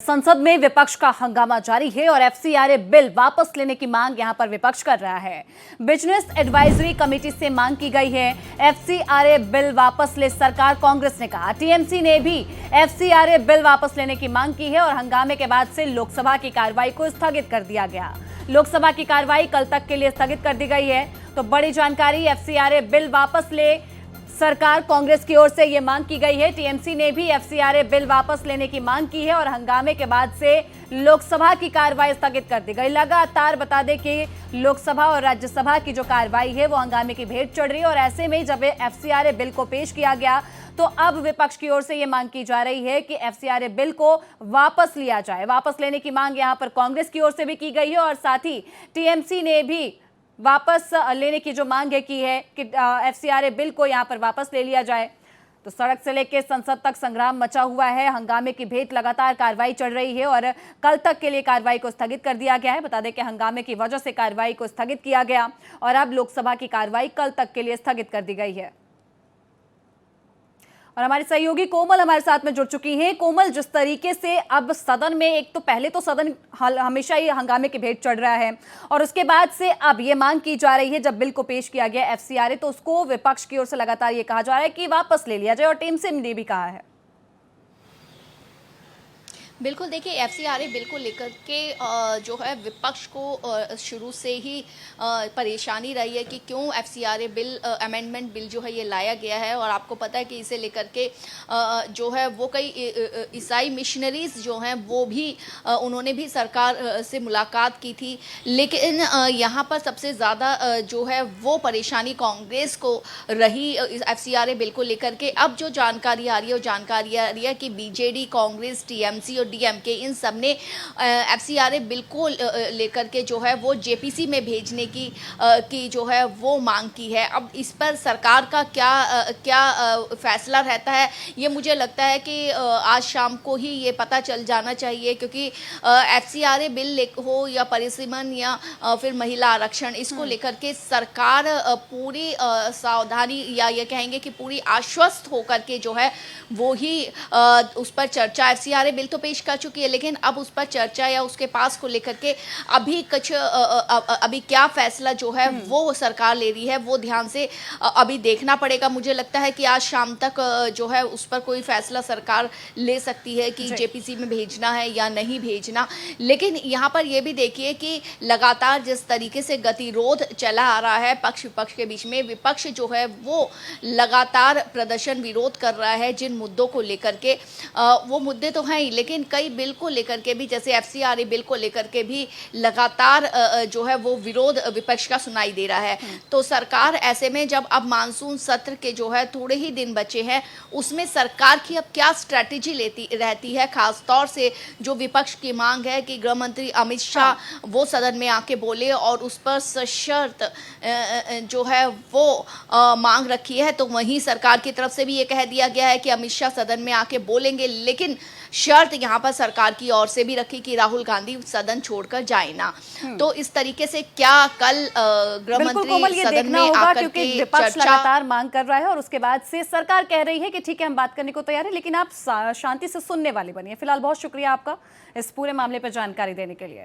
संसद में विपक्ष का हंगामा जारी है और एफसीआरए बिल वापस लेने की मांग यहां पर विपक्ष कर रहा है। बिजनेस एडवाइजरी कमेटी से मांग की गई है एफसीआरए बिल वापस ले सरकार, कांग्रेस ने कहा। टीएमसी ने भी एफसीआरए बिल वापस लेने की मांग की है और हंगामे के बाद से लोकसभा की कार्रवाई को स्थगित कर दिया गया। लोकसभा की कार्रवाई कल तक के लिए स्थगित कर दी गई है। तो बड़ी जानकारी, एफसीआरए बिल वापस ले सरकार, कांग्रेस की ओर से यह मांग की गई है। टीएमसी ने भी एफसीआरए बिल वापस लेने की मांग की है और हंगामे के बाद से लोकसभा की कार्रवाई स्थगित कर दी गई। लगातार बता दें कि लोकसभा और राज्यसभा की जो कार्रवाई है वो हंगामे की भेंट चढ़ रही है और ऐसे में जब एफसीआरए बिल को पेश किया गया तो अब विपक्ष की ओर से यह मांग की जा रही है कि एफसीआरए बिल को वापस लिया जाए। वापस लेने की मांग यहां पर कांग्रेस की ओर से भी की गई है और साथ ही टीएमसी ने भी वापस लेने की जो मांग है की है कि एफसीआरए बिल को यहां पर वापस ले लिया जाए। तो सड़क से लेकर संसद तक संग्राम मचा हुआ है। हंगामे की भेंट लगातार कार्रवाई चल रही है और कल तक के लिए कार्रवाई को स्थगित कर दिया गया है। बता दें कि हंगामे की वजह से कार्रवाई को स्थगित किया गया और अब लोकसभा की कार्रवाई कल तक के लिए स्थगित कर दी गई है। और हमारे सहयोगी कोमल हमारे साथ में जुड़ चुकी हैं। कोमल, जिस तरीके से अब सदन में, एक तो पहले तो सदन हमेशा ही हंगामे की भेंट चढ़ रहा है और उसके बाद से अब ये मांग की जा रही है, जब बिल को पेश किया गया एफसीआरए तो उसको विपक्ष की ओर से लगातार ये कहा जा रहा है कि वापस ले लिया जाए और टीएमसी ने भी कहा है। बिल्कुल, देखिए एफसीआरए बिल को लेकर के जो है विपक्ष को शुरू से ही परेशानी रही है कि क्यों एफसीआरए बिल अमेंडमेंट बिल जो है ये लाया गया है। और आपको पता है कि इसे लेकर के जो है वो कई ईसाई मिशनरीज जो हैं वो भी उन्होंने भी सरकार से मुलाकात की थी। लेकिन यहाँ पर सबसे ज़्यादा जो है वो परेशानी कांग्रेस को रही एफसीआरए बिल को लेकर के। अब जो जानकारी आ रही है वो जानकारी आ रही है कि बीजेडी, कांग्रेस, टीएमसी और डीएमके इन सब ने एफसीआरए बिल को लेकर के जो है वो जेपीसी में भेजने की जो है वो मांग की है। अब इस पर सरकार का क्या फैसला रहता है, ये मुझे लगता है कि आज शाम को ही ये पता चल जाना चाहिए, क्योंकि एफसीआरए बिल हो या परिसीमन या फिर महिला आरक्षण, इसको लेकर के सरकार पूरी सावधानी या ये कहेंगे कि पूरी आश्वस्त होकर के जो है वो ही उस पर चर्चा, एफसीआरए बिल तो पेश कर चुकी है लेकिन अब उस पर चर्चा या उसके पास को लेकर के अभी कुछ अभी क्या फैसला जो है वो सरकार ले रही है वो ध्यान से अभी देखना पड़ेगा। मुझे लगता है कि आज शाम तक जो है उस पर कोई फैसला सरकार ले सकती है कि जेपीसी में भेजना है या नहीं भेजना। लेकिन यहाँ पर यह भी देखिए कि लगातार जिस तरीके से गतिरोध चला आ रहा है पक्ष विपक्ष के बीच में, विपक्ष जो है वो लगातार प्रदर्शन, विरोध कर रहा है जिन मुद्दों को लेकर के। वो मुद्दे तो हैं ही, लेकिन कई बिल को लेकर के भी, जैसे एफसीआरए बिल को लेकर के भी लगातार जो है वो विरोध विपक्ष का सुनाई दे रहा है। तो सरकार ऐसे में जब अब मानसून सत्र के जो है थोड़े ही दिन बचे हैं, उसमें सरकार की अब क्या स्ट्रैटेजी लेती रहती है, खासतौर से जो विपक्ष की मांग है कि गृह मंत्री अमित शाह वो सदन में आके बोले और उस पर सशर्त जो है वो मांग रखी है। तो वहीं सरकार की तरफ से भी ये कह दिया गया है कि अमित शाह सदन में आके बोलेंगे, लेकिन शर्त यहाँ पर सरकार की ओर से भी रखी कि राहुल गांधी सदन छोड़कर जाए ना। तो इस तरीके से क्या कल गृह मंत्री सदन में आकर के विपक्ष लगातार मांग कर रहा है और उसके बाद से सरकार कह रही है कि ठीक है हम बात करने को तैयार है, लेकिन आप शांति से सुनने वाले बनिए। फिलहाल बहुत शुक्रिया आपका इस पूरे मामले पर जानकारी देने के लिए।